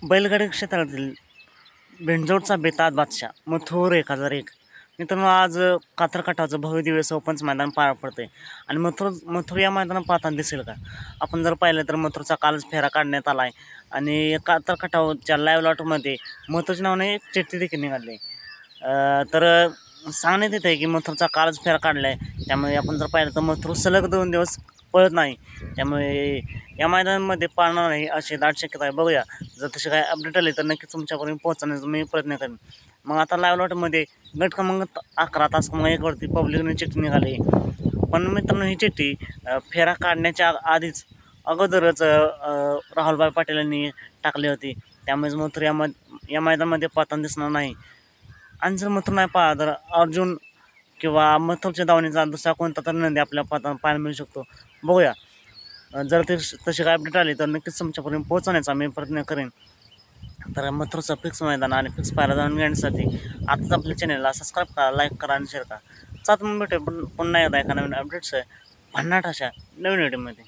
बैलगाडी क्षेत्रातील बिनजोडचा बेताज बादशाह मथुर 1001 मित्रांनो, आज कातर कटावचं भव्य दिवस ओपनचं मैदान पार पडते आणि मथुर या मैदानात पाहताना दिसेल का? आपण जर पाहिलं तर मथुरचा कालच फेरा काढण्यात आला आहे आणि कातर कटावच्या लाईव्ह लॉटमध्ये मथुरच्या नावाने एक चिठ्ठी देखील निघाली आहे. तर सांगण्यात येत आहे की मथुरचा कालच फेरा काढला आहे. त्यामुळे आपण जर पाहिलं तर मथुर सलग 2 दिवस पळत नाही, त्यामुळे या मैदानामध्ये पाळणार नाही अशी दाट शक्यता आहे. बघूया, जर तसे काय अपडेट आले तर नक्कीच तुमच्यापर्यंत पोहोचण्याचा मी प्रयत्न करेन. मग आता लाईव्ह लॉटमध्ये गट क्रमांक 11 तास क्रमांक 1 वरती पब्लिकने चिठ्ठी निघाली. पण मित्रांनो, ही चिठ्ठी फेरा काढण्याच्या आधीच अगोदरच राहुलभाई पाटील यांनी टाकली होती. त्यामुळेच मथुर या मैदानामध्ये पाहताना दिसणार नाही. आणि जर मथुर नाही पाहा तर अर्जुन किंवा मथुरच्या दावणीचा दुसरा कोणता तर नंदी आपल्याला पाहायला मिळू शकतो. बघूया, जर ते तसे काय अपडेट आले तर नक्कीच तुमच्यापर्यंत पोहोचवण्याचा मी प्रयत्न करेन. तर मथुरचं फिक्स मैदान आणि फिक्स पाहायला जाणून घेण्यासाठी आताच आपल्या चॅनलला सबस्क्राईब करा, लाईक करा आणि शेअर करा. चालतं मग भेटूया पुन्हा एकदा एका नवीन अपडेट्स भन्नाट अशा नवीन व्हिडिओमध्ये.